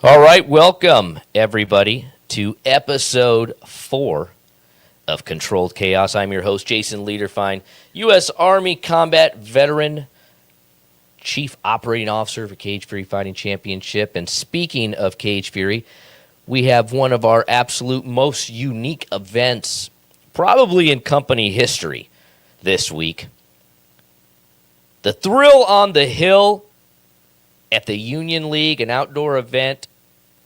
All right, welcome everybody to episode 4 of Controlled Chaos. I'm your host, Jason Lederfine, U.S. Army combat veteran, Chief Operating Officer for Cage Fury Fighting Championship. And speaking of Cage Fury, we have one of our absolute most unique events, probably in company history, this week. The Thrill on the Hill at the Union League, an outdoor event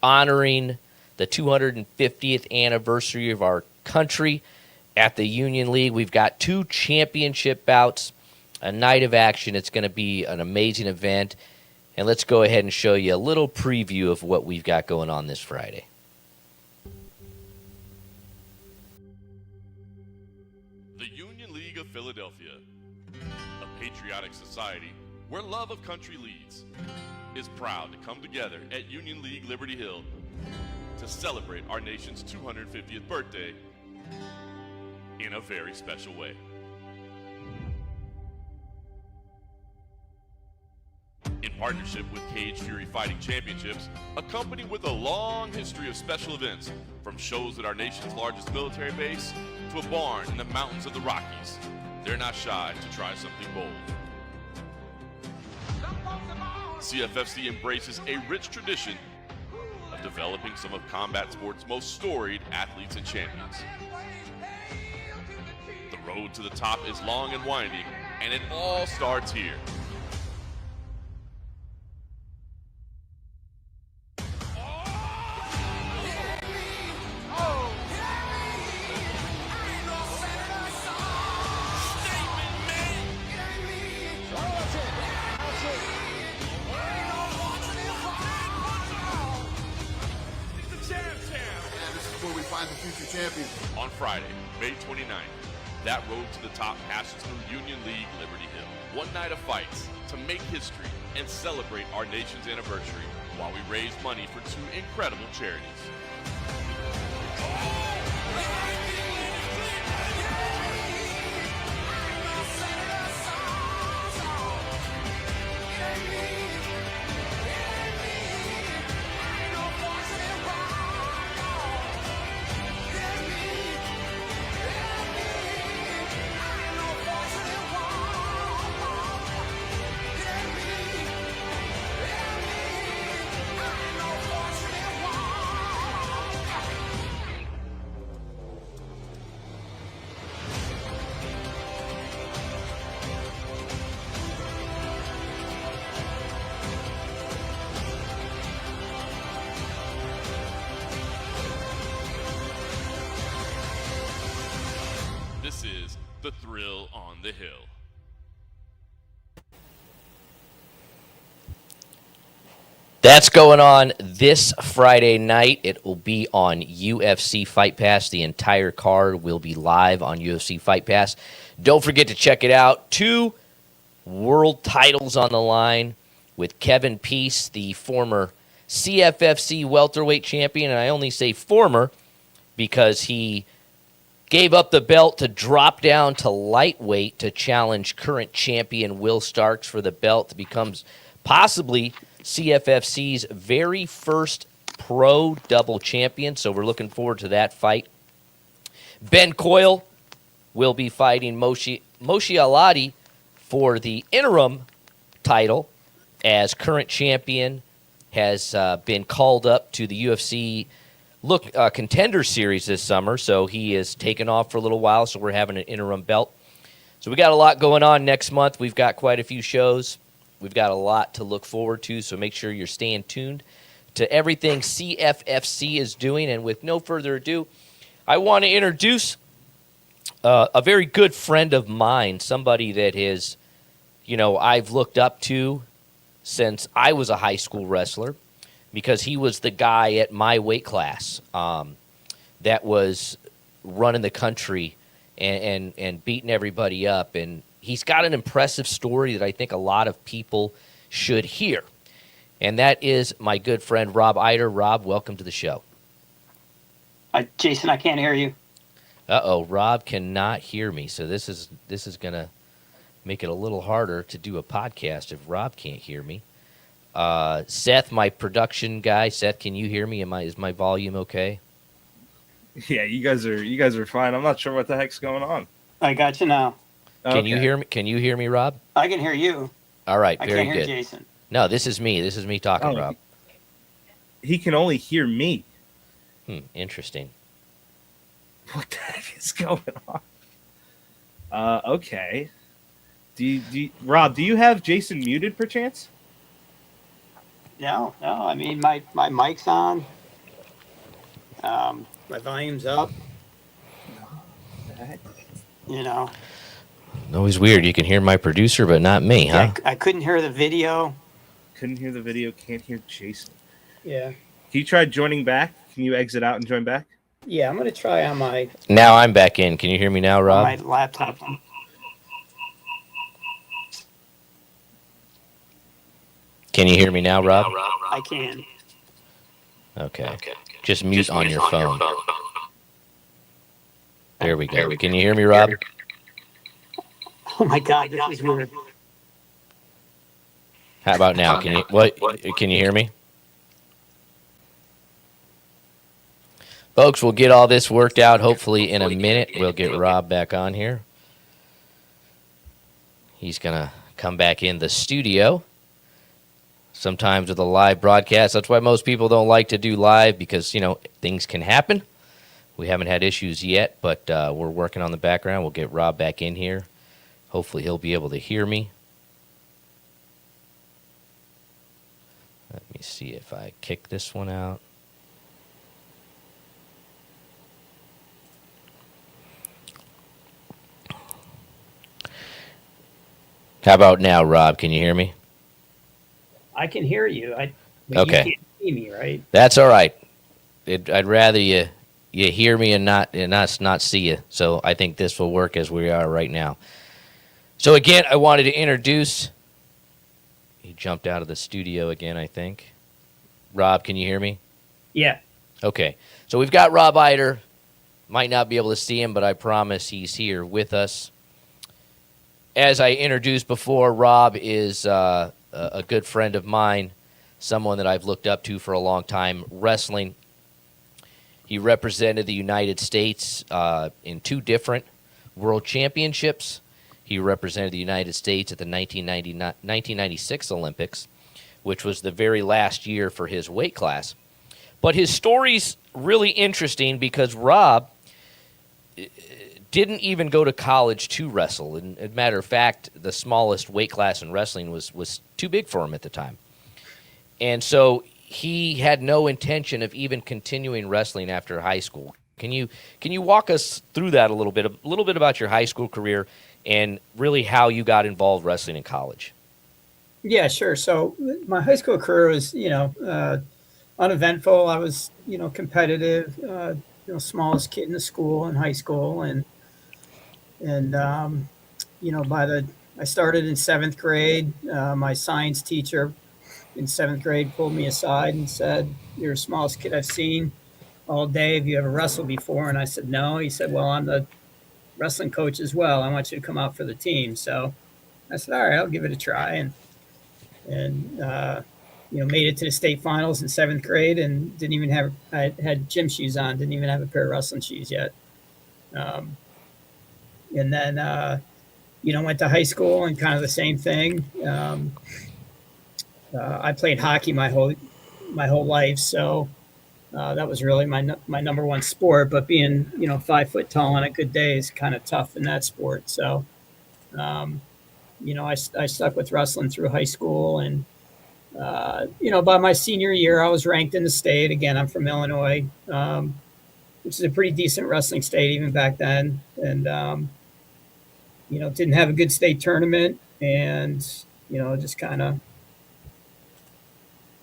honoring the 250th anniversary of our country at the Union League. We've got 2 championship bouts, a night of action. It's going to be an amazing event. And let's go ahead and show you a little preview of what we've got going on this Friday. The Union League of Philadelphia, a patriotic society where love of country leads, is proud to come together at Union League Liberty Hill to celebrate our nation's 250th birthday in a very special way. In partnership with Cage Fury Fighting Championships, a company with a long history of special events, from shows at our nation's largest military base to a barn in the mountains of the Rockies, they're not shy to try something bold. CFFC embraces a rich tradition of developing some of combat sports' most storied athletes and champions. The road to the top is long and winding, and it all starts here. On Friday, May 29th, that road to the top passes through Union League Liberty Hill. One night of fights to make history and celebrate our nation's anniversary while we raise money for 2 incredible charities. This is the Thrill on the Hill. That's going on this Friday night. It will be on UFC Fight Pass. The entire card will be live on UFC Fight Pass. Don't forget to check it out. 2 world titles on the line with Kevin Peace, the former CFFC welterweight champion. And I only say former because he gave up the belt to drop down to lightweight to challenge current champion Will Starks for the belt, to become possibly CFFC's very first pro double champion. So we're looking forward to that fight. Ben Coyle will be fighting Moshe Aladi for the interim title, as current champion has been called up to the UFC Contender Series this summer, so he is taken off for a little while, so we're having an interim belt. So we got a lot going on next month. We've got quite a few shows. We've got a lot to look forward to, so make sure you're staying tuned to everything CFFC is doing. And with no further ado, I want to introduce a very good friend of mine, somebody that is, I've looked up to since I was a high school wrestler, because he was the guy at my weight class that was running the country and beating everybody up. And he's got an impressive story that I think a lot of people should hear. And that is my good friend, Rob Eiter. Rob, welcome to the show. Jason, I can't hear you. Uh-oh, Rob cannot hear me. So this is going to make it a little harder to do a podcast if Rob can't hear me. Seth, my production guy. Seth, can you hear me? Is my volume okay? Yeah, you guys are fine. I'm not sure what the heck's going on. I got you now. Can you hear me? Can you hear me, Rob? I can hear you. All right, I very can't hear good. Jason. No, this is me. This is me talking, Rob. He can only hear me. Interesting. What the heck is going on? Okay. Rob, do you have Jason muted perchance? No. I mean, my mic's on. My volume's up. You know. Always weird. You can hear my producer, but not me, huh? I couldn't hear the video. Couldn't hear the video. Can't hear Jason. Yeah. Can you try joining back? Can you exit out and join back? Yeah, I'm gonna try on my. Now I'm back in. Can you hear me now, Rob? On my laptop. Can you hear me now, Rob? I can. Okay. Just mute on your phone. There we go. Can you hear me, Rob? Oh my God, this is weird. How about now? Can you hear me? Folks, we'll get all this worked out hopefully in a minute. We'll get Rob back on here. He's going to come back in the studio. Sometimes with a live broadcast, that's why most people don't like to do live because, things can happen. We haven't had issues yet, but we're working on the background. We'll get Rob back in here. Hopefully he'll be able to hear me. Let me see if I kick this one out. How about now, Rob? Can you hear me? I can hear you. Okay. You can't see me, right? That's all right. I'd rather you hear me and not see you. So I think this will work as we are right now. So again, I wanted to introduce. He jumped out of the studio again, I think. Rob, can you hear me? Yeah. Okay. So we've got Rob Eiter. Might not be able to see him, but I promise he's here with us. As I introduced before, Rob is a good friend of mine, someone that I've looked up to for a long time, wrestling. He represented the United States in 2 different world championships. He represented the United States at the 1996 Olympics, which was the very last year for his weight class. But his story's really interesting because Rob didn't even go to college to wrestle. And as a matter of fact, the smallest weight class in wrestling was too big for him at the time. And so he had no intention of even continuing wrestling after high school. Can you walk us through that a little bit about your high school career and really how you got involved wrestling in college? Yeah, sure. So my high school career was, uneventful. I was, competitive, smallest kid in the school in high school. And I started in 7th grade. My science teacher in 7th grade pulled me aside and said, "You're the smallest kid I've seen all day. Have you ever wrestled before?" And I said, "No." He said, "Well, I'm the wrestling coach as well. I want you to come out for the team." So I said, "All right, I'll give it a try." And made it to the state finals in 7th grade and I had gym shoes on, didn't even have a pair of wrestling shoes yet. And then, went to high school and kind of the same thing. I played hockey my whole life. So that was really my number one sport, but being, 5 foot tall on a good day is kind of tough in that sport. So, I stuck with wrestling through high school and, by my senior year, I was ranked in the state. Again, I'm from Illinois, which is a pretty decent wrestling state even back then. And, didn't have a good state tournament and, just kind of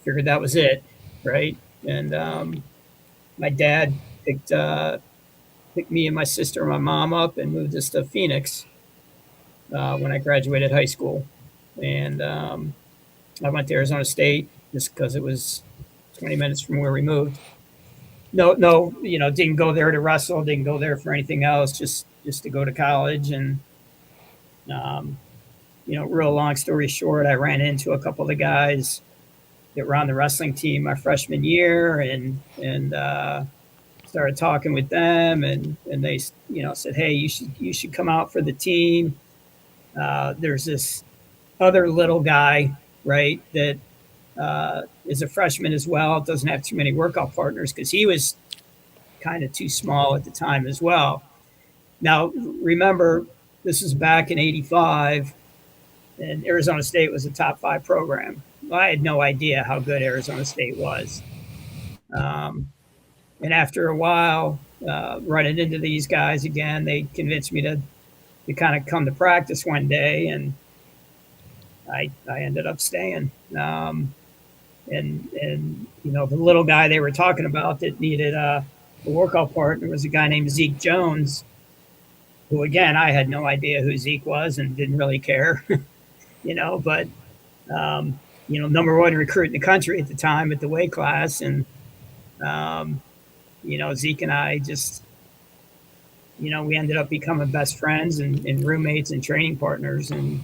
figured that was it. Right. And, my dad picked me and my sister and my mom up and moved us to Phoenix when I graduated high school. And I went to Arizona State just because it was 20 minutes from where we moved. No, didn't go there to wrestle, didn't go there for anything else, just to go to college. And, real long story short, I ran into a couple of the guys that were on the wrestling team my freshman year, and started talking with them, and they said, hey, you should come out for the team. There's this other little guy, right, that is a freshman as well. Doesn't have too many workout partners because he was kind of too small at the time as well. Now, remember, this is back in '85, and Arizona State was a top 5 program. Well, I had no idea how good Arizona State was. And after a while, running into these guys again, they convinced me to kind of come to practice one day, and I ended up staying. And the little guy they were talking about that needed a workout partner was a guy named Zeke Jones, who, again, I had no idea who Zeke was and didn't really care, but number 1 recruit in the country at the time at the weight class. And Zeke and I just, we ended up becoming best friends and roommates and training partners, and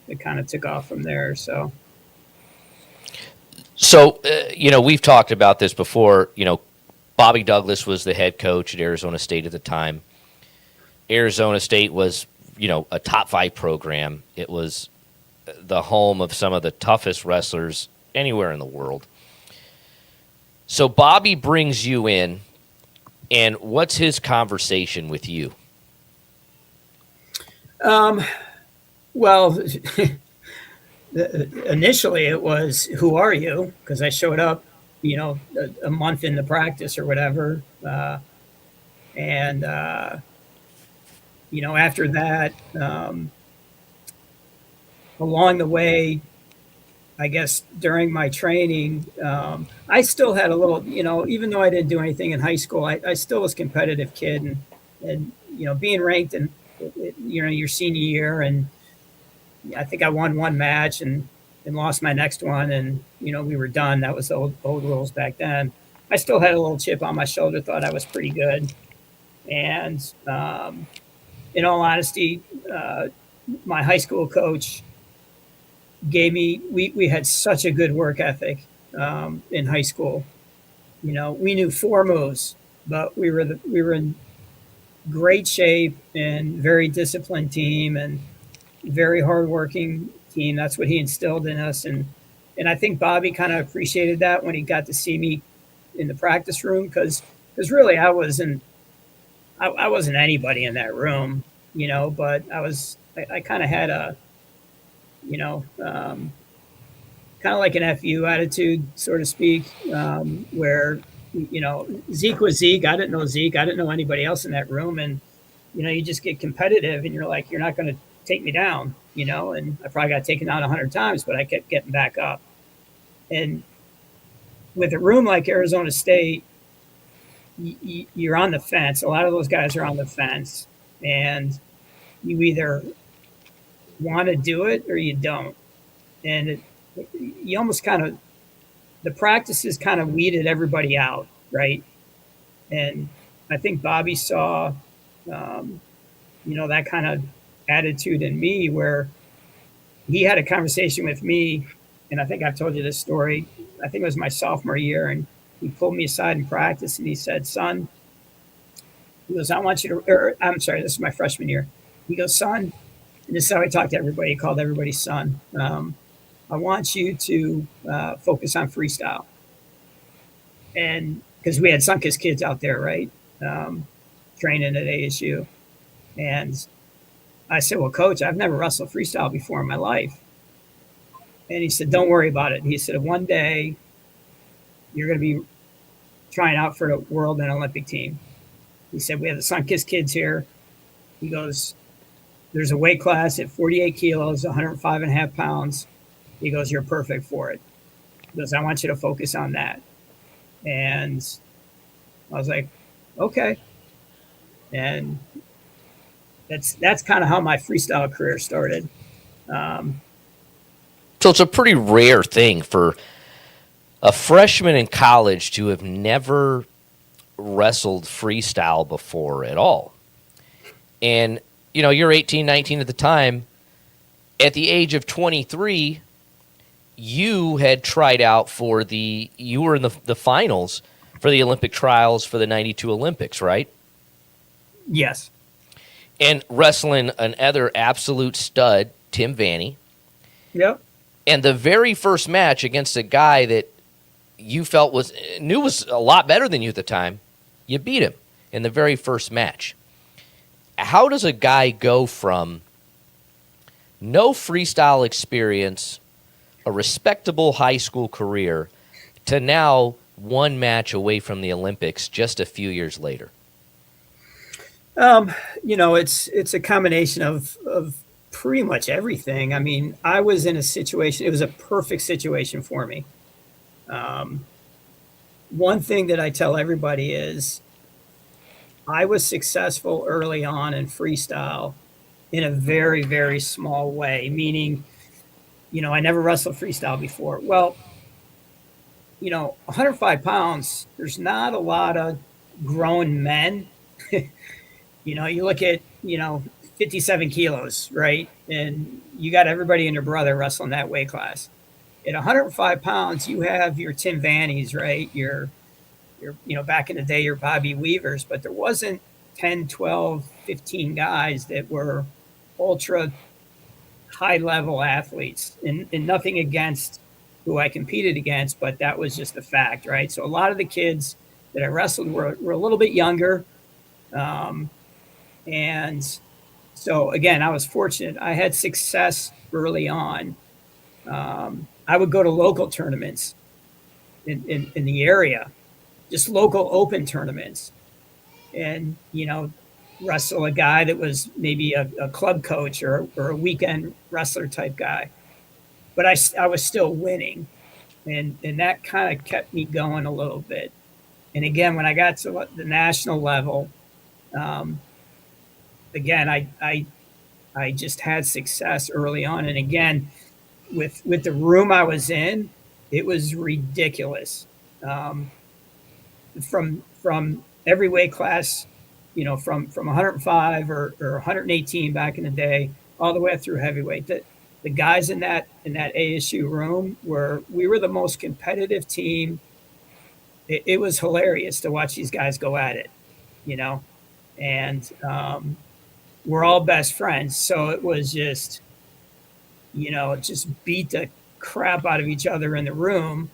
it kind of took off from there. So we've talked about this before. Bobby Douglas was the head coach at Arizona State at the time. Arizona State was, a top 5 program. It was the home of some of the toughest wrestlers anywhere in the world. So Bobby brings you in, and what's his conversation with you? Well, initially it was, who are you? Because I showed up, a month into practice or whatever. And after that, along the way, I guess during my training, I still had a little, even though I didn't do anything in high school, I still was a competitive kid, and being ranked in, your senior year, and I think I won one match and lost my next one, and we were done. That was the old rules back then. I still had a little chip on my shoulder, thought I was pretty good, and in all honesty, my high school coach gave me. We had such a good work ethic in high school. We knew 4 moves, but we were in great shape and very disciplined team and very hardworking team. That's what he instilled in us, and I think Bobby kind of appreciated that when he got to see me in the practice room, because really I wasn't anybody in that room, but I kind of had a kind of like an FU attitude, so to speak, where Zeke was Zeke. I didn't know Zeke. I didn't know anybody else in that room, and you just get competitive, and you're like, you're not going to take me down, and I probably got taken down 100 times, but I kept getting back up. And with a room like Arizona State, you're on the fence. A lot of those guys are on the fence, and you either want to do it or you don't. And you almost kind of, the practices kind of weeded everybody out, right? And I think Bobby saw, that kind of attitude in me, where he had a conversation with me, and I think I've told you this story. I think it was my sophomore year, and he pulled me aside in practice, and he said, son, he goes, I want you to, I'm sorry, this is my freshman year. He goes, son, and this is how he talked to everybody. He called everybody son. I want you to focus on freestyle. And because we had Sunkiss kids out there, right, training at ASU. And I said, well, coach, I've never wrestled freestyle before in my life. And he said, don't worry about it. He said, one day you're going to be trying out for the world and Olympic team. He said, we have the Sunkiss kids here. He goes, there's a weight class at 48 kilos, 105 and a half pounds. He goes, you're perfect for it. He goes, I want you to focus on that. And I was like, okay. And that's kind of how my freestyle career started. So it's a pretty rare thing for a freshman in college to have never wrestled freestyle before at all. And, you're 18, 19 at the time. At the age of 23, you had tried out you were in the finals for the Olympic trials for the 92 Olympics, right? Yes. And wrestling another absolute stud, Tim Vanny. Yep. And the very first match against a guy that you felt was a lot better than you at the time, you beat him in the very first match. How does a guy go from no freestyle experience, a respectable high school career, to now one match away from the Olympics just a few years later? It's a combination of pretty much everything. I mean, I was in a situation, it was a perfect situation for me. One thing that I tell everybody is I was successful early on in freestyle in a very, very small way, meaning, I never wrestled freestyle before. Well, 105 pounds, there's not a lot of grown men. You look at, 57 kilos, right? And you got everybody and your brother wrestling that weight class. At 105 pounds, you have your Tim Vannies, right? Your back in the day, your Bobby Weavers, but there wasn't 10, 12, 15 guys that were ultra high level athletes, and nothing against who I competed against, but that was just a fact, right? So a lot of the kids that I wrestled were a little bit younger. And so again, I was fortunate. I had success early on. I would go to local tournaments in the area, just local open tournaments, and wrestle a guy that was maybe a club coach or a weekend wrestler type guy. But I was still winning, and that kind of kept me going a little bit. And again, when I got to the national level, again, I just had success early on. And again, with the room I was in, it was ridiculous. From every weight class, from 105 or 118 back in the day, all the way up through heavyweight. The guys in that ASU room we were the most competitive team. It was hilarious to watch these guys go at it, and we're all best friends. So it was just, just beat the crap out of each other in the room,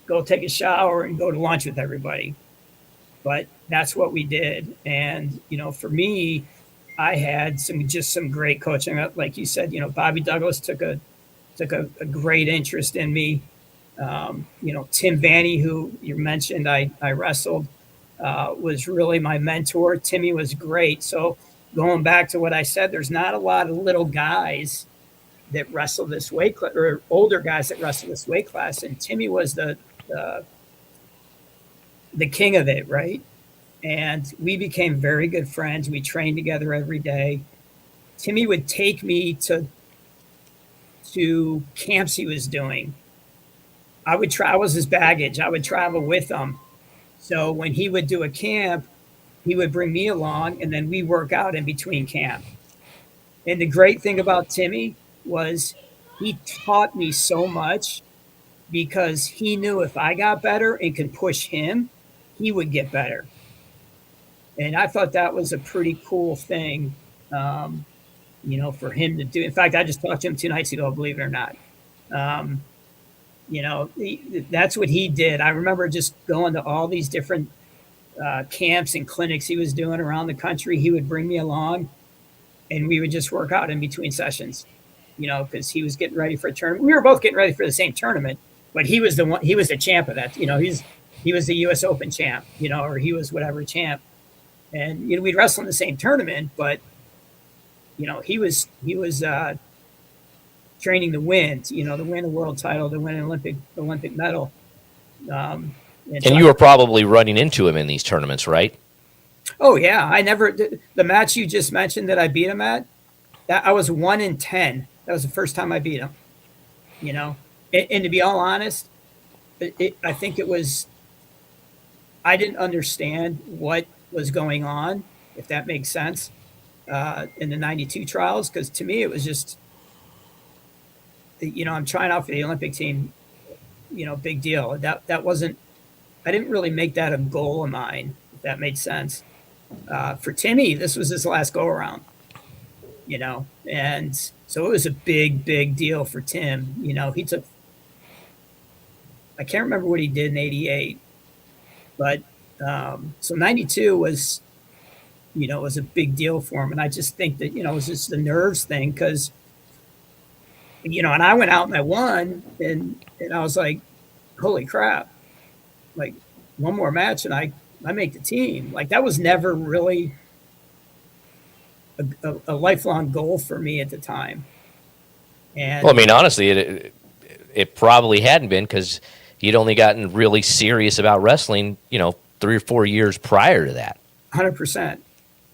go take a shower and go to lunch with everybody. But that's what we did. And, for me, I had some great coaching. Like you said, Bobby Douglas took a great interest in me. Tim Vanny, who you mentioned, I wrestled, was really my mentor. Timmy was great. So going back to what I said, there's not a lot of little guys that wrestle this weight class, or older guys that wrestle this weight class. And Timmy was the king of it, right? And we became very good friends. We trained together every day. Timmy would take me to camps he was doing. I was his baggage. I would travel with him. So when he would do a camp, he would bring me along, and then we work out in between camp. And the great thing about Timmy was he taught me so much, because he knew if I got better and could push him, he would get better. And I thought that was a pretty cool thing, for him to do. In fact, I just talked to him 2 nights ago, believe it or not. That's what he did. I remember just going to all these different camps and clinics he was doing around the country. He would bring me along, and we would just work out in between sessions, because he was getting ready for a tournament. We were both getting ready for the same tournament, but he was the champ of that. He was the U.S. Open champ, or he was whatever champ. And, we'd wrestle in the same tournament, but, he was training to win, to win a world title, to win an Olympic medal. And you were probably running into him in these tournaments, right? Oh yeah. The match you just mentioned that I beat him at, that I was 1-10. That was the first time I beat him, and to be all honest, I think it was, I didn't understand what was going on, if that makes sense, in the 92 trials. Cause to me, it was just, I'm trying out for the Olympic team. Big deal. That wasn't. I didn't really make that a goal of mine. If that made sense. For Timmy, this was his last go around. And so it was a big, big deal for Tim. He took. I can't remember what he did in '88, but so '92 was was a big deal for him. And I just think that, it was just the nerves thing because, and I went out and I won and I was like, holy crap, like one more match and I make the team. Like that was never really a lifelong goal for me at the time. And Well, I mean, honestly, it probably hadn't been because you'd only gotten really serious about wrestling, 3 or 4 years prior to that. 100%.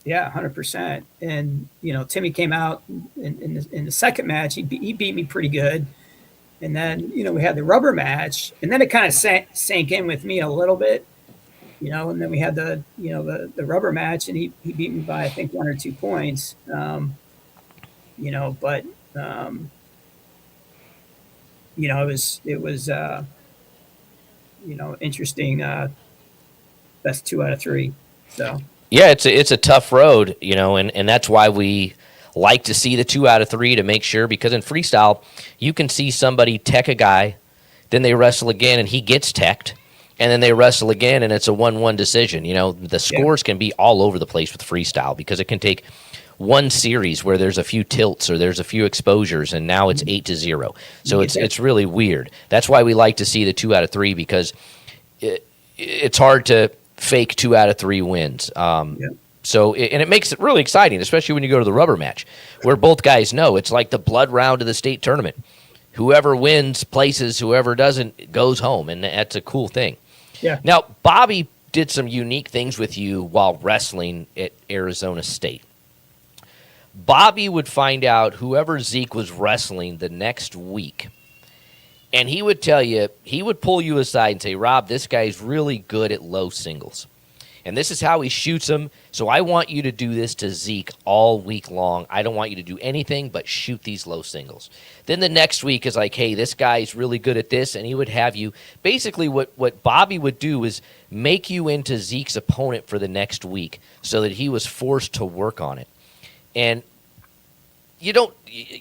Yeah, 100%. And Timmy came out in the second match. He beat me pretty good. And then we had the rubber match, and then it kind of sank in with me a little bit. And then we had the rubber match, and he beat me by I think 1 or 2 points. But it was interesting. Best 2 out of 3. So. Yeah, it's a tough road, and that's why we like to see the 2 out of 3 to make sure, because in freestyle, you can see somebody tech a guy, then they wrestle again and he gets teched, and then they wrestle again and it's a 1-1 decision. The scores can be all over the place with freestyle because it can take one series where there's a few tilts or there's a few exposures and now it's 8-0. So it's really weird. That's why we like to see the 2 out of 3 because it's hard to fake 2 out of 3 wins. So, and it makes it really exciting, especially when you go to the rubber match, where both guys know it's like the blood round of the state tournament. Whoever wins places, whoever doesn't goes home, and that's a cool thing. Yeah. Now, Bobby did some unique things with you while wrestling at Arizona State. Bobby would find out whoever Zeke was wrestling the next week, and he would tell you, he would pull you aside and say, Rob, this guy's really good at low singles. And this is how he shoots them. So I want you to do this to Zeke all week long. I don't want you to do anything but shoot these low singles. Then the next week is like, hey, this guy's really good at this. And he would have you, basically what Bobby would do is make you into Zeke's opponent for the next week so that he was forced to work on it. And a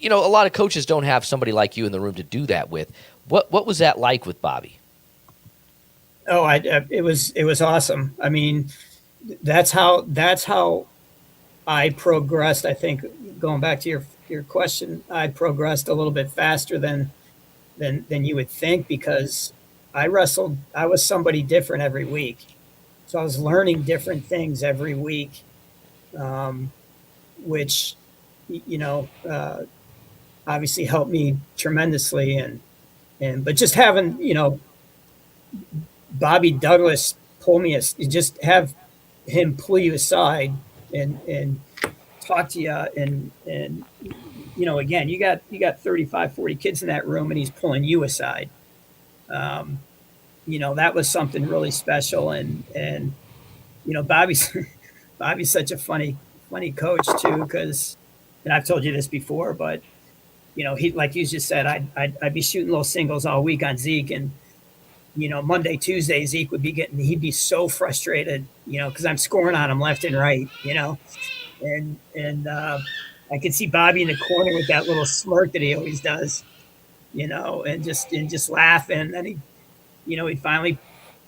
lot of coaches don't have somebody like you in the room to do that with. What was that like with Bobby? Oh, it was awesome. I mean, that's how I progressed. I think going back to your question, I progressed a little bit faster than you would think because I was somebody different every week. So I was learning different things every week, which, obviously helped me tremendously. But just having, Bobby Douglas pull me, just have him pull you aside and talk to you. And again, you got 35, 40 kids in that room and he's pulling you aside. That was something really special. And Bobby's such a funny coach too, because, and I've told you this before, but he, like you just said, I'd be shooting low singles all week on Zeke, and Monday, Tuesday, Zeke he'd be so frustrated, because I'm scoring on him left and right, and I could see Bobby in the corner with that little smirk that he always does, and just laugh, and then he'd finally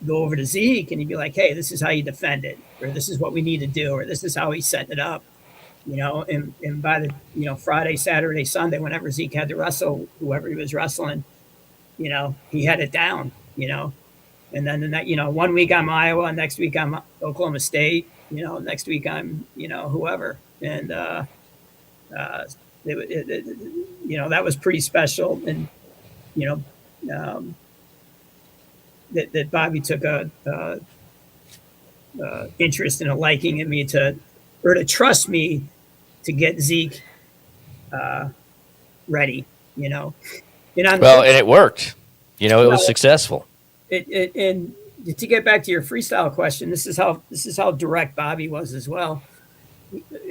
go over to Zeke and he'd be like, hey, this is how you defend it, or this is what we need to do, or this is how he's setting it up. And by the, Friday, Saturday, Sunday, whenever Zeke had to wrestle, whoever he was wrestling, he had it down, and then, one week I'm Iowa, next week I'm Oklahoma State, next week I'm, whoever. And, that was pretty special. And, that Bobby took a interest and a liking in me to trust me to get Zeke ready, And it worked. It was successful. And to get back to your freestyle question, this is how direct Bobby was as well.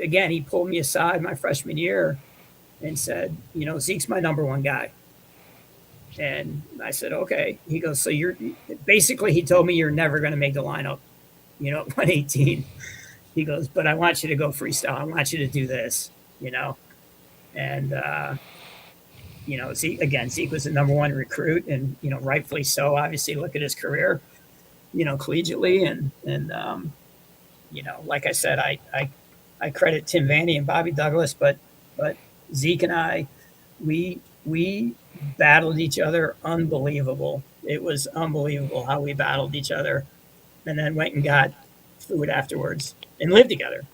Again, he pulled me aside my freshman year and said, Zeke's my number one guy. And I said, okay. He goes, so you're basically, he told me you're never going to make the lineup, at 118. He goes, but I want you to go freestyle. I want you to do this, And, Zeke was the number one recruit, and, rightfully so. Obviously, look at his career, collegiately. Like I said, I credit Tim Vanny and Bobby Douglas, but Zeke and I, we battled each other unbelievable. It was unbelievable how we battled each other, and then went and got food afterwards and lived together.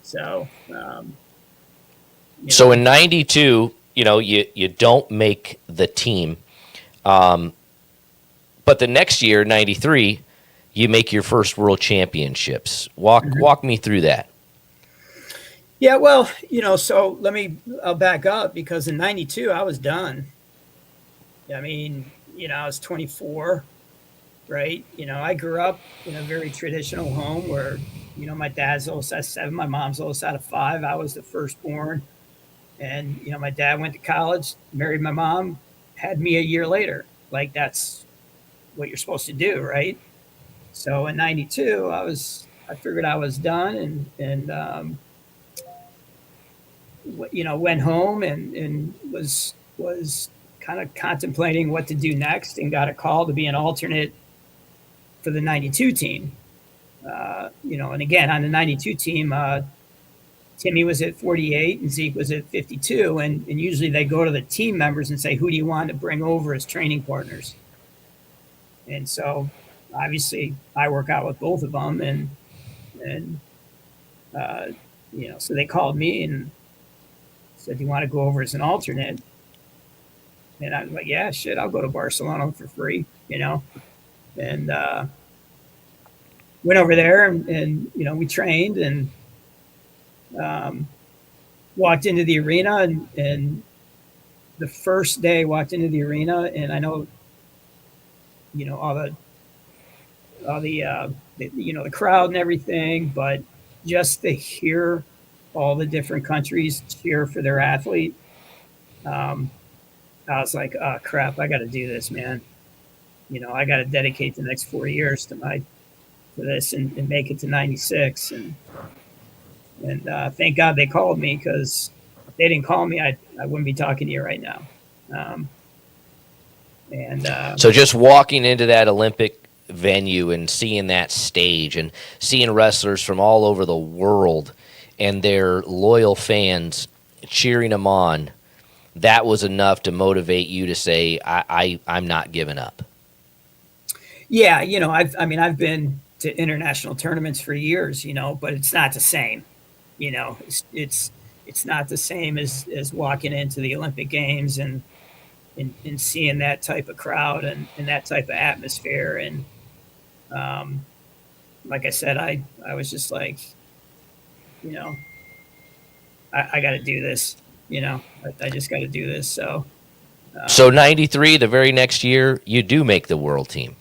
So So in '92, you don't make the team, but the next year, '93, you make your first World Championships. Walk me through that. Yeah, well, so I'll back up, because in '92 I was done. I mean, I was 24, right? I grew up in a very traditional home where, my dad's oldest out of 7, my mom's oldest out of 5. I was the firstborn. And, my dad went to college, married my mom, had me a year later. Like, that's what you're supposed to do, right? So in '92, I figured I was done, and went home and was kind of contemplating what to do next, and got a call to be an alternate for the '92 team. And again, on the '92 team, Timmy was at 48 and Zeke was at 52. And usually they go to the team members and say, who do you want to bring over as training partners? And so obviously I work out with both of them. And so they called me and said, do you want to go over as an alternate? And I'm like, yeah, shit, I'll go to Barcelona for free, and went over there and we trained and walked into the arena, and the first day walked into the arena, and I know, all the crowd and everything, but just to hear all the different countries cheer for their athlete, I was like, oh crap, I got to do this, man. I got to dedicate the next 4 years to this and make it to '96. And thank God they called me, because if they didn't call me, I wouldn't be talking to you right now. So just walking into that Olympic venue and seeing that stage and seeing wrestlers from all over the world and their loyal fans cheering them on, that was enough to motivate you to say, I'm not giving up. Yeah, I've been to international tournaments for years, but it's not the same. It's not the same as walking into the Olympic Games and seeing that type of crowd and that type of atmosphere. And like I said, I was just like, I got to do this. I just got to do this. So '93, the very next year, you do make the world team.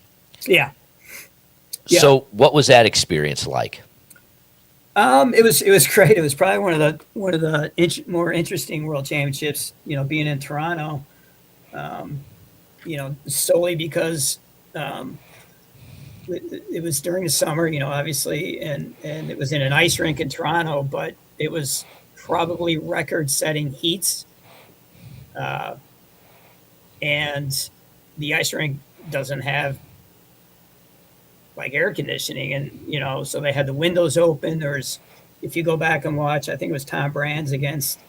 Yeah. So what was that experience like? It was great. It was probably one of the more interesting world championships, being in Toronto, solely because it was during the summer, obviously, and it was in an ice rink in Toronto, but it was probably record-setting heats, and the ice rink doesn't have like air conditioning, and so they had the windows open. If you go back and watch, I think it was Tom Brands against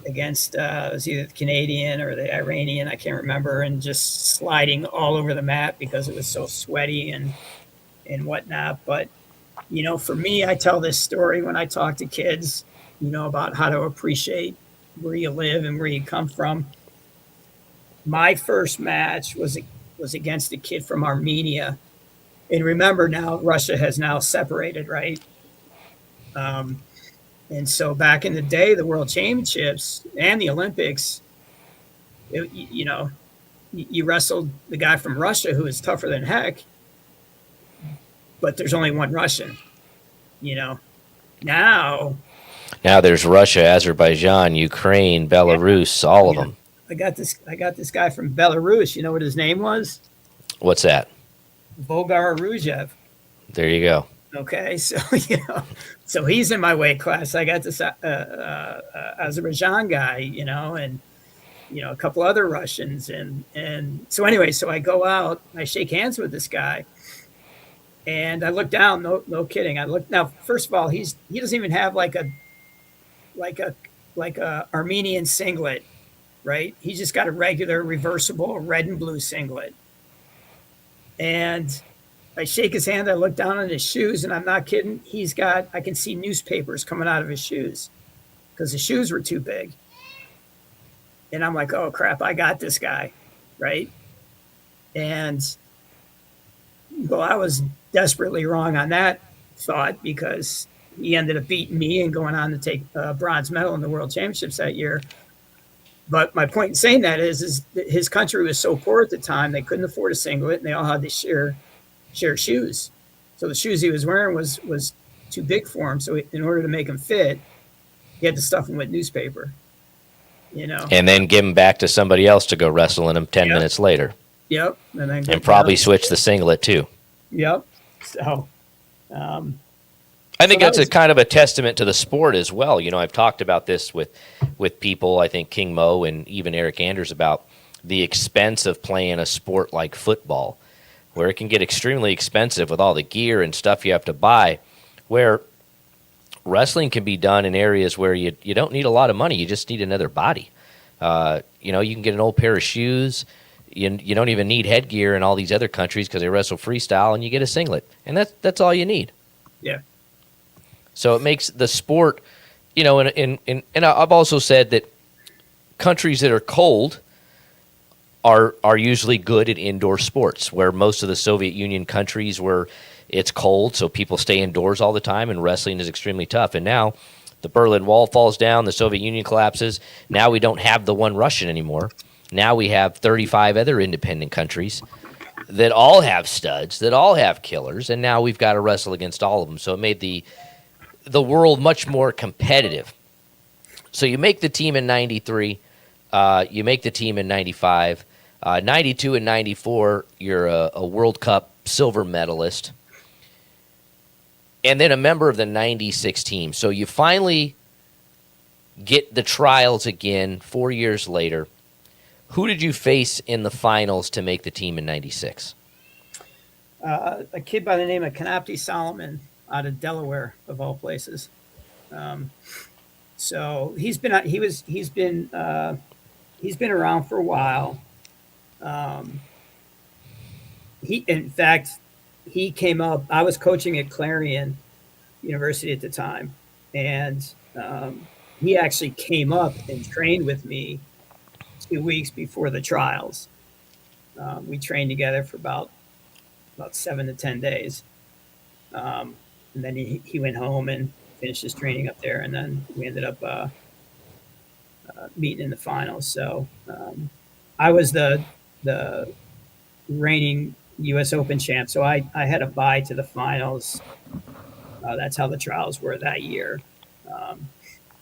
it was either the Canadian or the Iranian, I can't remember, and just sliding all over the mat because it was so sweaty and whatnot. But for me, I tell this story when I talk to kids, about how to appreciate where you live and where you come from. My first match was against a kid from Armenia. And remember, now Russia has now separated, right? And so back in the day, the World Championships and the Olympics, you wrestled the guy from Russia who is tougher than heck, but there's only one Russian. Now there's Russia, Azerbaijan, Ukraine, Belarus, all of them. I got this guy from Belarus. You know what his name was? What's that? Vogar Rujev. There you go. Okay, so so he's in my weight class. I got this Azerbaijan guy, and a couple other Russians, and so anyway, so I go out, I shake hands with this guy, and I look down. No kidding. I look now. First of all, he doesn't even have like a Armenian singlet, right? He's just got a regular reversible red and blue singlet, and I shake his hand. I look down on his shoes, and I'm not kidding. I can see newspapers coming out of his shoes because the shoes were too big. And I'm like, oh crap, I got this guy, right? And well, I was desperately wrong on that thought because he ended up beating me and going on to take a bronze medal in the World Championships that year. But my point in saying that is that his country was so poor at the time, they couldn't afford a singlet, and they all had to share shoes. So the shoes he was wearing was too big for him. So in order to make him fit, he had to stuff him with newspaper. And then give him back to somebody else to go wrestle in him 10 minutes later. Yep. And probably switch the singlet too. Yep. So, I think that's a kind of a testament to the sport as well. I've talked about this with people, I think King Mo and even Eric Anders, about the expense of playing a sport like football, where it can get extremely expensive with all the gear and stuff you have to buy, where wrestling can be done in areas where you don't need a lot of money. You just need another body. You can get an old pair of shoes. You don't even need headgear in all these other countries because they wrestle freestyle, and you get a singlet. And that's all you need. Yeah. So it makes the sport, and I've also said that countries that are cold are usually good at indoor sports, where most of the Soviet Union countries were it's cold, so people stay indoors all the time, and wrestling is extremely tough. And now the Berlin Wall falls down, the Soviet Union collapses. Now we don't have the one Russian anymore. Now we have 35 other independent countries that all have studs, that all have killers, and now we've got to wrestle against all of them. So it made the world much more competitive. So you make the team in 93, you make the team in 95, 92 and 94, you're a World Cup silver medalist, and then a member of the 96 team. So you finally get the trials again 4 years later. Who did you face in the finals to make the team in 96? A kid by the name of Canopy Solomon out of Delaware, of all places. So he's been around for a while. He came up. I was coaching at Clarion University at the time, and he actually came up and trained with me 2 weeks before the trials. We trained together for about 7 to 10 days, and then he went home and finished his training up there, and then we ended up meeting in the finals. So I was the reigning U.S. Open champ, so I had a bye to the finals. That's how the trials were that year.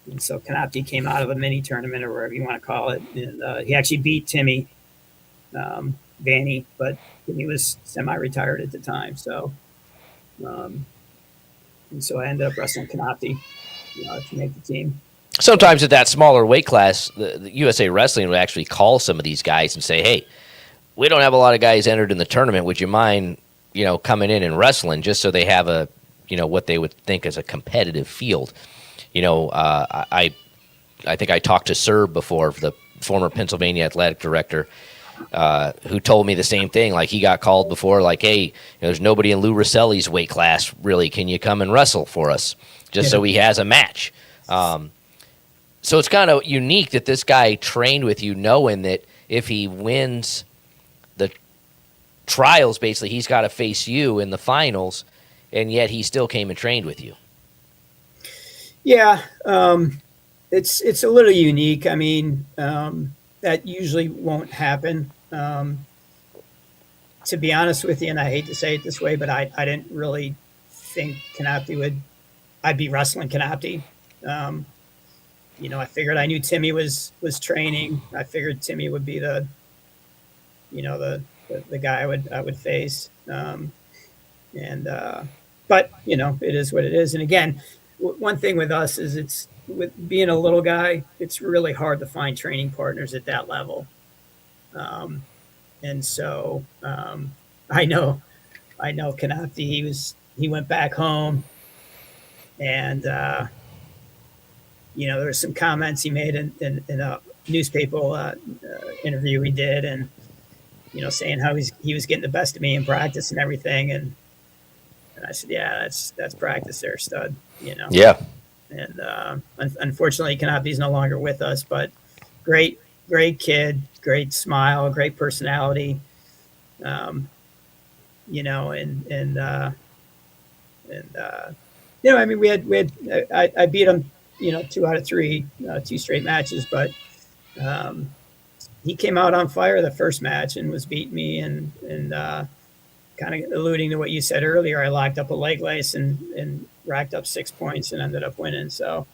And so Canopy came out of a mini tournament, or whatever you want to call it, and he actually beat Timmy Vanny, but Timmy was semi-retired at the time. So, and so I ended up wrestling Canopy to make the team. Sometimes at that smaller weight class, the USA Wrestling would actually call some of these guys and say, "Hey, we don't have a lot of guys entered in the tournament. Would you mind, coming in and wrestling just so they have a, what they would think is a competitive field?" I think I talked to Serb before, the former Pennsylvania athletic director, who told me the same thing. Like, he got called before, like, "Hey, there's nobody in Lou Rosselli's weight class, really. Can you come and wrestle for us just so he has a match?" So it's kind of unique that this guy trained with you, knowing that if he wins the trials, basically, he's got to face you in the finals, and yet he still came and trained with you. Yeah, it's a little unique. I mean, that usually won't happen. To be honest with you, and I hate to say it this way, but I didn't really think Canopy I'd be wrestling Canopy. I figured I knew Timmy was training. I figured Timmy would be the guy I would face. And but it is what it is. And again, one thing with us is it's with being a little guy, it's really hard to find training partners at that level. And so I know Kanapti. He went back home, and there were some comments he made in a newspaper interview we did, and saying how he was getting the best of me in practice and everything, and I said, yeah, that's practice there, stud. Yeah. And unfortunately, Kanapti's no longer with us, but great kid, great smile, great personality. I mean, I beat him, 2 out of 3, 2 straight matches, but he came out on fire the first match and was beating me, and kind of alluding to what you said earlier, I locked up a leg lace and racked up 6 points and ended up winning. So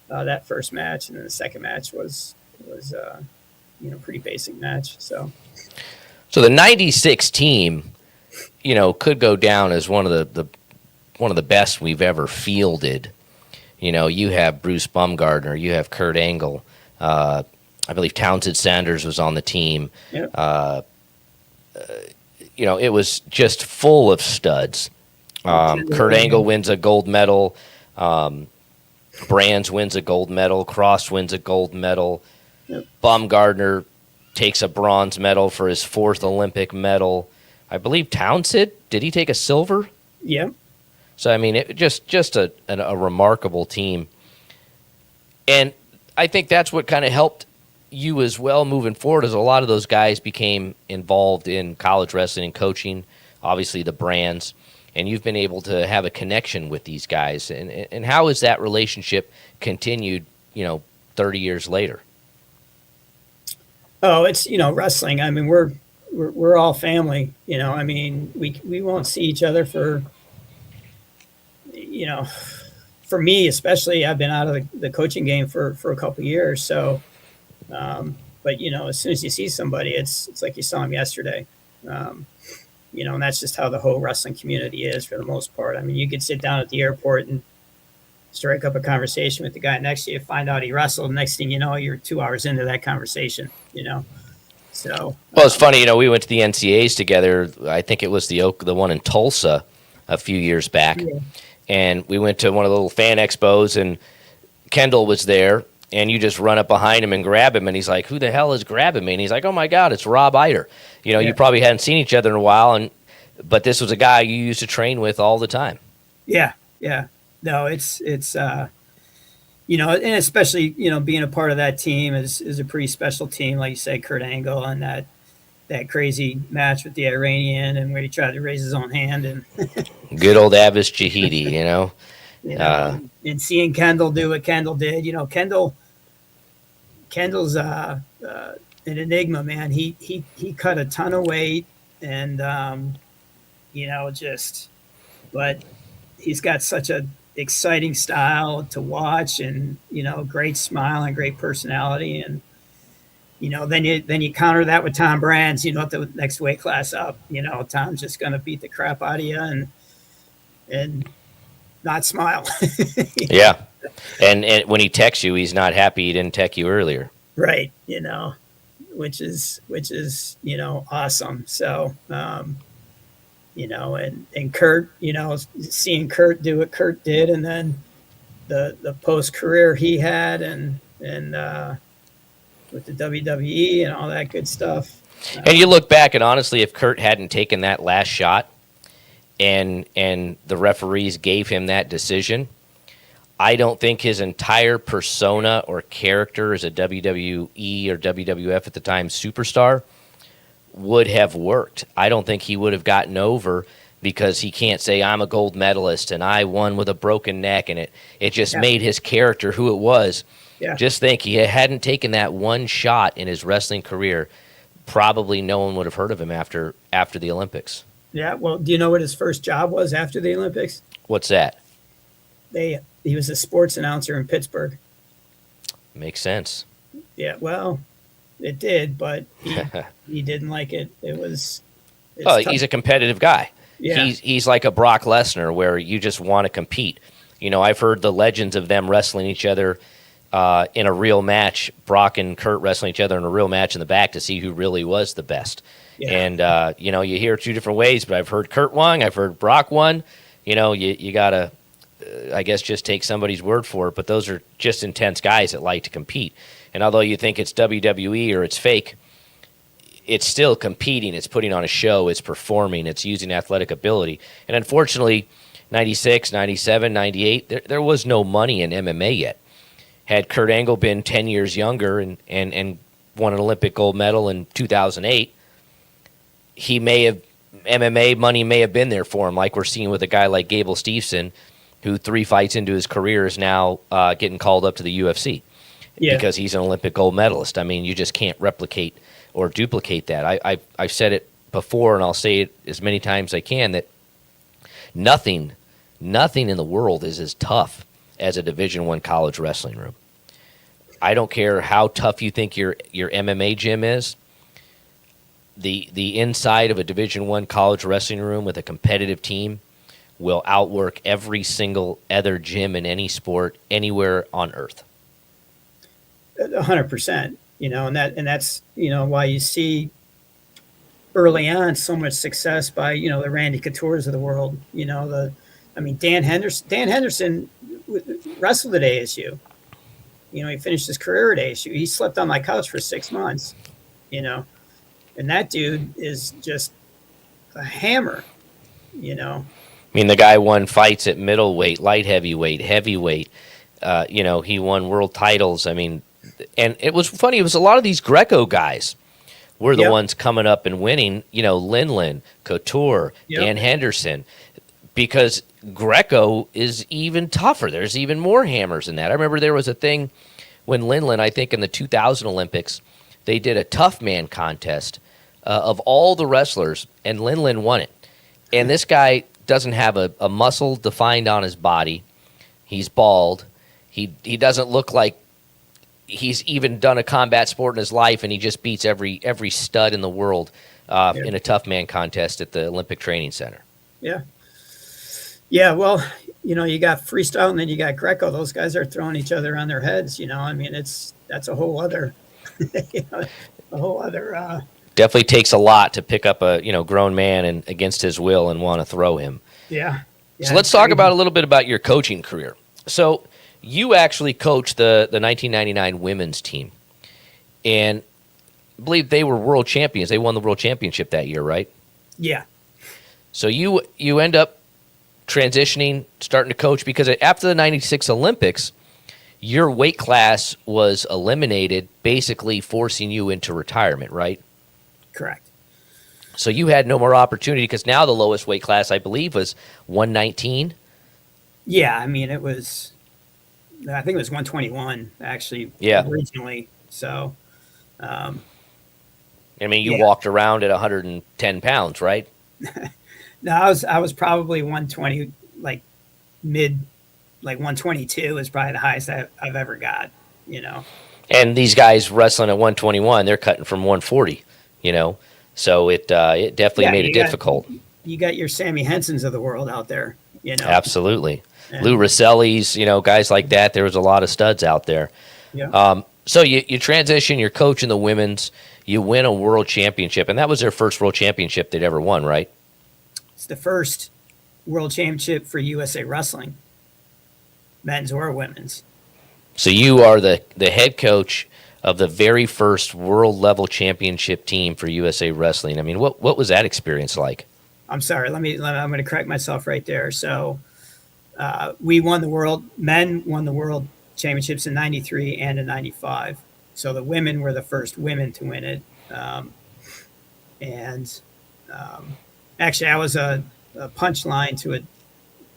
that first match, and then the second match was pretty basic match. So the '96 team, could go down as one of the best we've ever fielded. You have Bruce Bumgardner, you have Kurt Angle, I believe Townsend Sanders was on the team. Yep. It was just full of studs. Kurt Angle wins a gold medal. Brands wins a gold medal. Cross wins a gold medal. Yep. Bumgardner takes a bronze medal for his 4th Olympic medal. I believe Townsend, did he take a silver? Yeah. So, I mean, it just a remarkable team. And I think that's what kind of helped you as well moving forward, as a lot of those guys became involved in college wrestling and coaching, obviously the Brands, and you've been able to have a connection with these guys. And how has that relationship continued, 30 years later? Oh, it's wrestling. I mean, we're all family. I mean, we won't see each other for for me especially. I've been out of the coaching game for a couple of years, so. But as soon as you see somebody, it's like you saw him yesterday. And that's just how the whole wrestling community is for the most part. I mean, you could sit down at the airport and strike up a conversation with the guy next to you, find out he wrestled. Next thing you know, you're 2 hours into that conversation. So. Well, it's funny. We went to the NCAAs together. I think it was the one in Tulsa a few years back, Yeah. and we went to one of the little fan expos, and Kendall was there. And you just run up behind him and grab him, and he's like, "Who the hell is grabbing me?" And he's like, "Oh my God, it's Rob Eiter." You probably hadn't seen each other in a while, but this was a guy you used to train with all the time. Yeah. No, it's and especially being a part of that team is a pretty special team, like you said, Kurt Angle, and that crazy match with the Iranian, and where he tried to raise his own hand, and Good old Abbas Jahidi, and seeing Kendall do what Kendall did. Kendall's an enigma, man. He cut a ton of weight, and but he's got such a exciting style to watch, and great smile and great personality, and then you counter that with Tom Brands, at the next weight class up. Tom's just gonna beat the crap out of you and not smile. Yeah. And when he texts you, he's not happy he didn't text you earlier. Right. Which is awesome. So, and Kurt, seeing Kurt do what Kurt did, and then the post career he had, and with the WWE and all that good stuff. And you look back, and honestly, if Kurt hadn't taken that last shot, and the referees gave him that decision, I don't think his entire persona or character as a WWE or WWF at the time superstar would have worked. I don't think he would have gotten over, because he can't say, "I'm a gold medalist and I won with a broken neck," and it just made his character who it was. Yeah. Just think, he hadn't taken that one shot in his wrestling career, probably no one would have heard of him after the Olympics. Yeah. Well, do you know what his first job was after the Olympics? What's that? He was a sports announcer in Pittsburgh. Makes sense. Yeah, well, it did, but he didn't like it. It's Oh, tough. he's a competitive guy. Yeah, He's like a Brock Lesnar, where you just want to compete. I've heard the legends of them wrestling each other in a real match. Brock and Kurt wrestling each other in a real match in the back to see who really was the best. yeah, And you hear two different ways, but I've heard Kurt won, I've heard Brock won. You gotta, I guess, just take somebody's word for it. But those are just intense guys that like to compete. And although you think it's WWE or it's fake, it's still competing. It's putting on a show. It's performing. It's using athletic ability. And unfortunately, 96, 97, 98, there was no money in MMA yet. Had Kurt Angle been 10 years younger and won an Olympic gold medal in 2008, MMA money may have been there for him, like we're seeing with a guy like Gable Steveson, who 3 fights into his career is now getting called up to the UFC because he's an Olympic gold medalist. I mean, you just can't replicate or duplicate that. I've said it before, and I'll say it as many times as I can, that nothing in the world is as tough as a Division I college wrestling room. I don't care how tough you think your MMA gym is. The inside of a Division I college wrestling room with a competitive team will outwork every single other gym in any sport anywhere on earth. 100%. And that's why you see early on so much success by the Randy Couture's of the world. Dan Henderson wrestled at ASU. He finished his career at ASU. He slept on my couch for 6 months. And that dude is just a hammer. I mean, the guy won fights at middleweight, light heavyweight, heavyweight. He won world titles. I mean, and it was funny. It was a lot of these Greco guys were the ones coming up and winning. Linlin, Couture, Dan Henderson, because Greco is even tougher. There's even more hammers in that. I remember there was a thing when Linlin, I think in the 2000 Olympics, they did a tough man contest of all the wrestlers, and Linlin won it. And this guy doesn't have a muscle defined on his body. He's bald. He doesn't look like he's even done a combat sport in his life, and he just beats every stud in the world in a tough man contest at the Olympic Training Center. Yeah. Yeah, well, you got freestyle and then you got Greco. Those guys are throwing each other on their heads. I mean, that's a whole other, Definitely takes a lot to pick up a grown man and against his will and want to throw him. Yeah. So let's talk about a little bit about your coaching career. So you actually coached the 1999 women's team, and I believe they were world champions. They won the world championship that year, right? Yeah. So you end up transitioning, starting to coach, because after the 96 Olympics, your weight class was eliminated, basically forcing you into retirement, right? Correct. So you had no more opportunity, because now the lowest weight class, I believe, was 119. Yeah, I mean, I think it was 121, actually, originally. So, I mean, you walked around at 110 pounds, right? No, I was probably 120, like 122 is probably the highest I've ever got, And these guys wrestling at 121, they're cutting from 140, So it definitely made it difficult. You got your Sammy Hensons of the world out there, Absolutely. Lou Rosselli's, guys like that. There was a lot of studs out there. Yeah. So you transition, you're coaching the women's, you win a world championship, and that was their first world championship they'd ever won, right? It's the first world championship for USA Wrestling, men's or women's. So you are the head coach of the very first world level championship team for USA Wrestling. I mean, what was that experience like? I'm sorry. I'm going to correct myself right there. So men won the world championships in 93 and in 95. So the women were the first women to win it. Actually, I was a punchline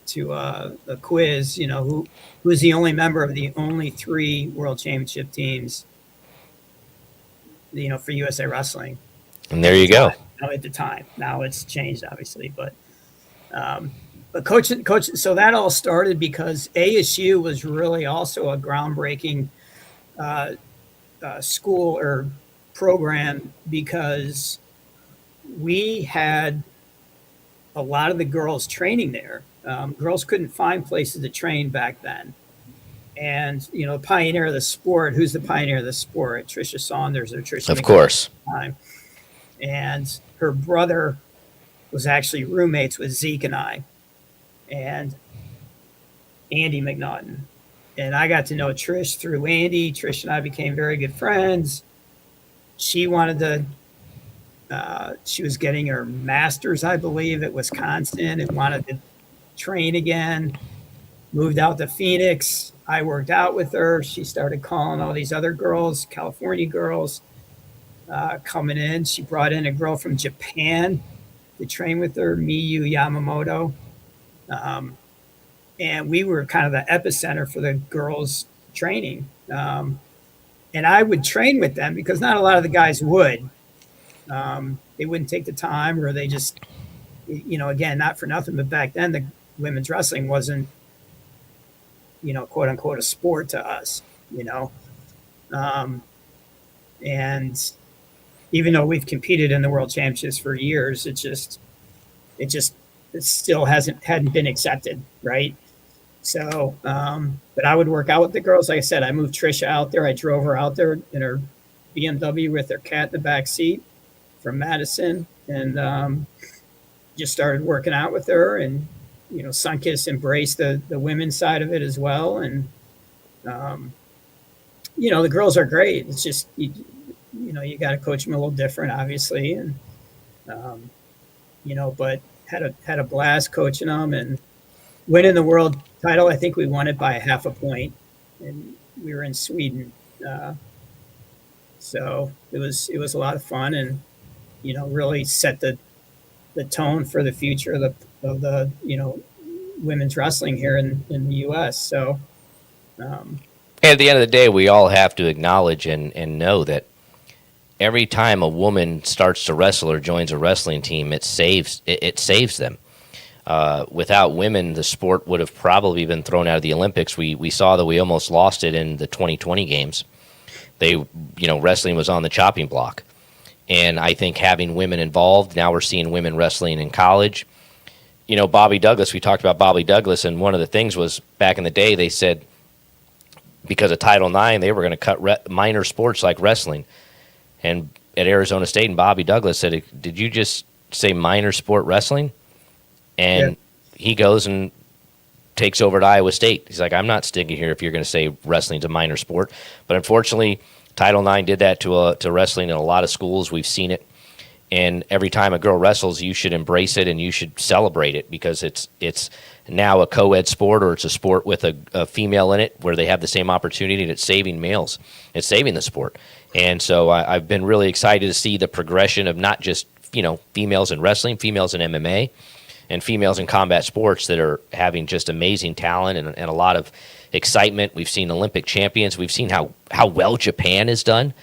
to a quiz, who was the only member of the only 3 world championship teams, for USA Wrestling. And there you go. At the time. Now it's changed, obviously, but coaching. So that all started because ASU was really also a groundbreaking school or program because we had a lot of the girls training there. Girls couldn't find places to train back then. And, pioneer of the sport, who's the pioneer of the sport? Tricia Saunders or Tricia Of McDonald course. at the time. And her brother was actually roommates with Zeke and I and Andy McNaughton. And I got to know Trish through Andy. Trish and I became very good friends. She wanted to she was getting her master's, I believe, at Wisconsin and wanted to train again. Moved out to Phoenix. I worked out with her. She started calling all these other girls, California girls, coming in. She brought in a girl from Japan to train with her, Miyu Yamamoto. Um, and we were kind of the epicenter for the girls training. And I would train with them because not a lot of the guys would. They wouldn't take the time, or they just, again, not for nothing, but back then the women's wrestling wasn't, quote unquote, a sport to us, and even though we've competed in the world championships for years, it still hadn't been accepted, right? So, but I would work out with the girls. Like I said, I moved Trisha out there. I drove her out there in her BMW with her cat in the back seat from Madison, and just started working out with her. And Sunkiss embraced the women's side of it as well. And the girls are great. It's just you got to coach them a little different, obviously, and but had a blast coaching them and winning the world title. I think we won it by 0.5 point, and we were in Sweden. So it was a lot of fun, and really set the tone for the future of the women's wrestling here in the U.S. So At the end of the day, we all have to acknowledge and know that every time a woman starts to wrestle or joins a wrestling team, it saves them. Without women, the sport would have probably been thrown out of the Olympics. We saw that we almost lost it in the 2020 games. Wrestling was on the chopping block. And I think having women involved, now we're seeing women wrestling in college. Bobby Douglas, we talked about Bobby Douglas, and one of the things was back in the day, they said because of Title IX, they were going to cut minor sports like wrestling. And at Arizona State, and Bobby Douglas said, "Did you just say minor sport wrestling?" And he goes and takes over at Iowa State. He's like, "I'm not sticking here if you're going to say wrestling's a minor sport." But unfortunately, Title IX did that to wrestling in a lot of schools. We've seen it. And every time a girl wrestles, you should embrace it and you should celebrate it because it's now a co-ed sport, or it's a sport with a female in it where they have the same opportunity, and it's saving males. It's saving the sport. And so I've been really excited to see the progression of not just, females in wrestling, females in MMA, and females in combat sports that are having just amazing talent and a lot of excitement. We've seen Olympic champions. We've seen how well Japan has done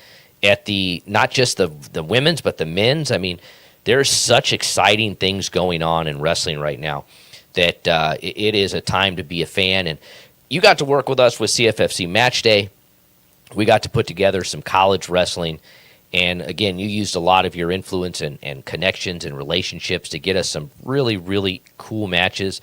at not just the women's, but the men's. I mean, there's such exciting things going on in wrestling right now that it is a time to be a fan. And you got to work with us with CFFC Match Day. We got to put together some college wrestling. And again, you used a lot of your influence and connections and relationships to get us some really, really cool matches.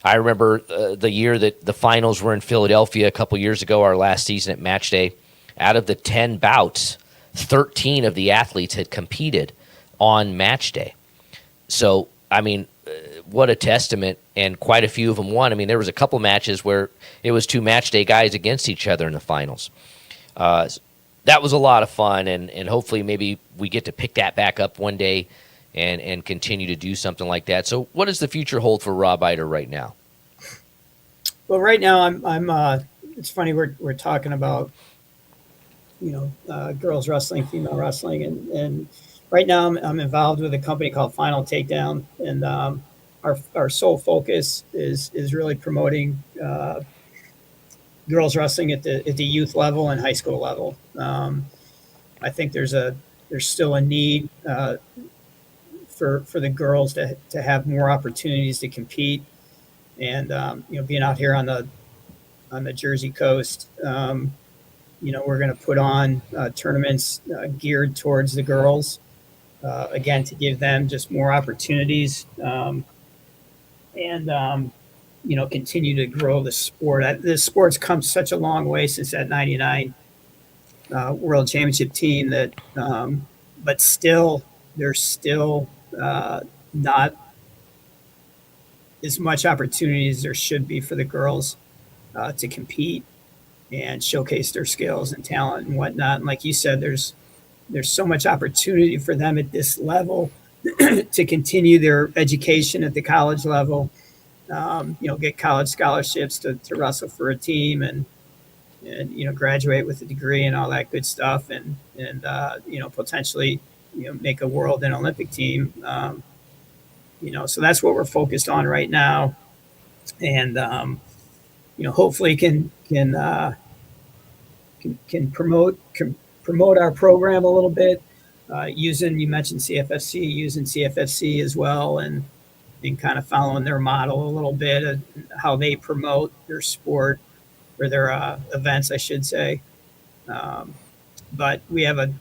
I remember the year that the finals were in Philadelphia a couple years ago, our last season at Match Day. Out of the 10 bouts, 13 of the athletes had competed on Match Day. So, I mean, what a testament, and quite a few of them won. I mean, there was a couple matches where it was 2 Match Day guys against each other in the finals. That was a lot of fun, and hopefully maybe we get to pick that back up one day and continue to do something like that. So what does the future hold for Rob Eiter right now? Well, right now I'm it's funny we're talking about girls wrestling, female wrestling, and right now I'm involved with a company called Final Takedown, and our sole focus is really promoting girls wrestling at the youth level and high school level. I think there's still a need for the girls to have more opportunities to compete, and being out here on the Jersey coast, we're going to put on tournaments geared towards the girls, again, to give them just more opportunities, and continue to grow the sport. This sport's come such a long way since that '99 World Championship team but still, there's still not as much opportunity as there should be for the girls to compete and showcase their skills and talent and whatnot. And like you said, there's so much opportunity for them at this level to continue their education at the college level. Get college scholarships to wrestle for a team and graduate with a degree and all that good stuff, and potentially make a world and Olympic team. So that's what we're focused on right now, and hopefully can promote our program a little bit, you mentioned CFFC, using CFFC as well, and kind of following their model a little bit of how they promote their sport or their events, I should say. But we have a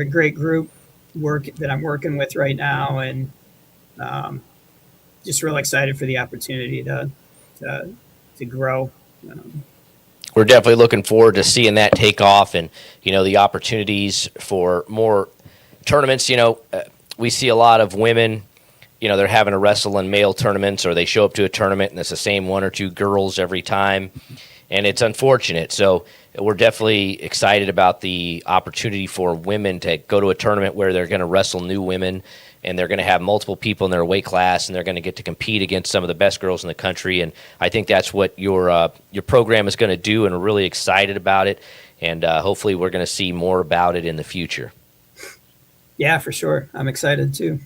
great group that I'm working with right now, and just real excited for the opportunity to grow. We're definitely looking forward to seeing that take off, and the opportunities for more tournaments. We see a lot of women. They're having to wrestle in male tournaments, or they show up to a tournament and it's the same one or two girls every time, and it's unfortunate. So we're definitely excited about the opportunity for women to go to a tournament where they're going to wrestle new women, and they're going to have multiple people in their weight class, and they're going to get to compete against some of the best girls in the country. And I think that's what your program is going to do, and we're really excited about it. And hopefully we're going to see more about it in the future. Yeah, for sure. I'm excited too.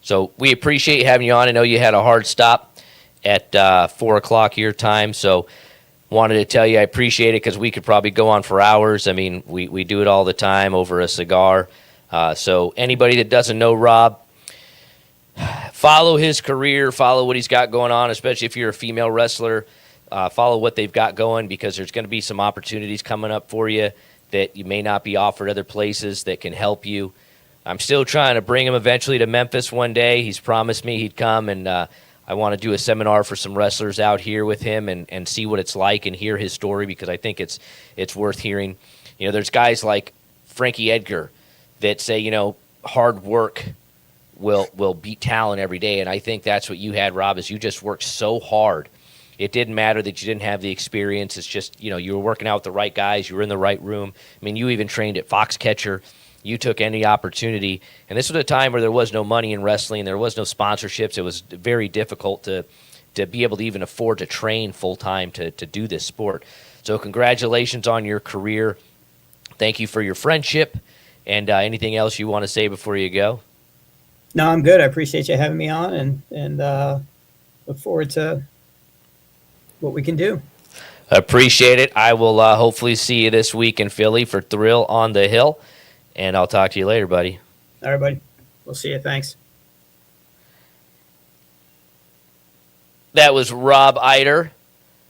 So we appreciate having you on. I know you had a hard stop at 4 o'clock your time, so wanted to tell you I appreciate it, because we could probably go on for hours. I mean, we do it all the time over a cigar. So anybody that doesn't know Rob, follow his career, follow what he's got going on, especially if you're a female wrestler. Follow what they've got going, because there's going to be some opportunities coming up for you that you may not be offered other places that can help you. I'm still trying to bring him eventually to Memphis one day. He's promised me he'd come, and I want to do a seminar for some wrestlers out here with him and see what it's like and hear his story, because I think it's worth hearing. There's guys like Frankie Edgar that say, hard work will beat talent every day, and I think that's what you had, Rob, is you just worked so hard. It didn't matter that you didn't have the experience. It's just, you were working out with the right guys. You were in the right room. I mean, you even trained at Foxcatcher. You took any opportunity, and this was a time where there was no money in wrestling. There was no sponsorships. It was very difficult to be able to even afford to train full-time to do this sport. So congratulations on your career. Thank you for your friendship, and anything else you want to say before you go? No, I'm good. I appreciate you having me on, and look forward to what we can do. Appreciate it. I will hopefully see you this week in Philly for Thrill on the Hill. And I'll talk to you later, buddy. All right, buddy. We'll see you. Thanks. That was Rob Eiter,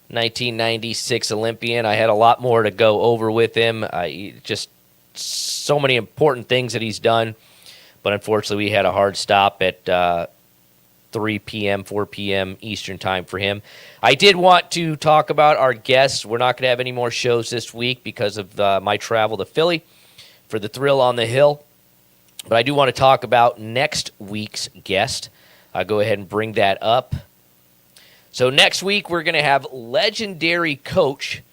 1996 Olympian. I had a lot more to go over with him. Just so many important things that he's done. But unfortunately, we had a hard stop at 3 p.m., 4 p.m. Eastern time for him. I did want to talk about our guests. We're not going to have any more shows this week because of my travel to Philly for the Thrill on the Hill. But I do want to talk about next week's guest. I'll go ahead and bring that up. So next week, we're going to have legendary coach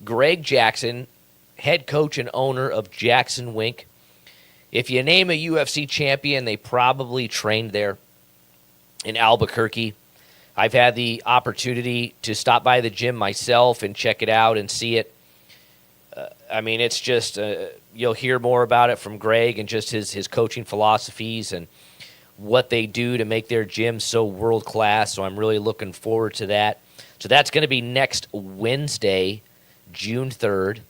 Greg Jackson, head coach and owner of Jackson Wink. If you name a UFC champion, they probably trained there in Albuquerque. I've had the opportunity to stop by the gym myself and check it out and see it. It's just, you'll hear more about it from Greg and just his coaching philosophies and what they do to make their gym so world-class. So I'm really looking forward to that. So that's going to be next Wednesday, June 3rd.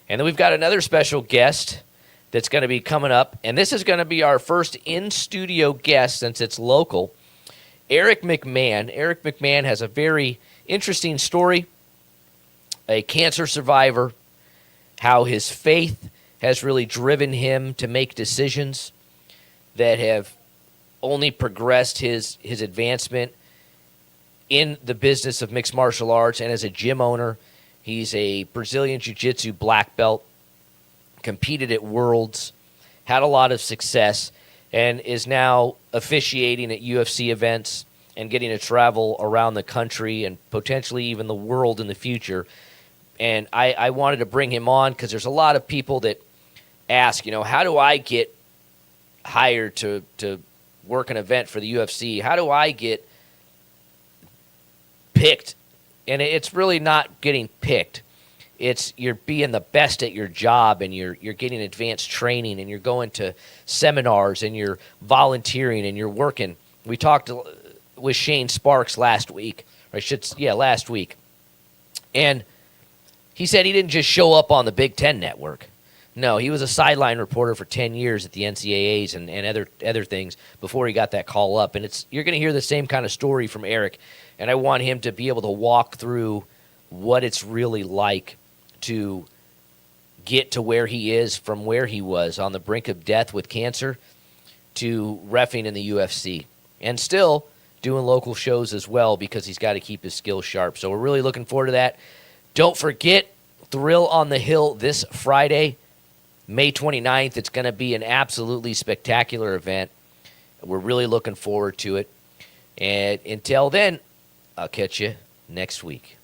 And then we've got another special guest that's going to be coming up. And this is going to be our first in-studio guest since it's local, Eric McMahon. Eric McMahon has a very interesting story. A cancer survivor, how his faith has really driven him to make decisions that have only progressed his advancement in the business of mixed martial arts and as a gym owner. He's a Brazilian Jiu-Jitsu black belt, competed at Worlds, had a lot of success, and is now officiating at UFC events and getting to travel around the country and potentially even the world in the future. And I wanted to bring him on because there's a lot of people that ask, how do I get hired to work an event for the UFC? How do I get picked? And it's really not getting picked. It's you're being the best at your job, and you're getting advanced training, and you're going to seminars, and you're volunteering, and you're working. We talked with Shane Sparks last week. Last week. And he said he didn't just show up on the Big Ten Network. No, he was a sideline reporter for 10 years at the NCAAs and other things before he got that call up. And you're going to hear the same kind of story from Eric, and I want him to be able to walk through what it's really like to get to where he is from where he was on the brink of death with cancer to reffing in the UFC and still doing local shows as well because he's got to keep his skills sharp. So we're really looking forward to that. Don't forget, Thrill on the Hill this Friday, May 29th. It's going to be an absolutely spectacular event. We're really looking forward to it. And until then, I'll catch you next week.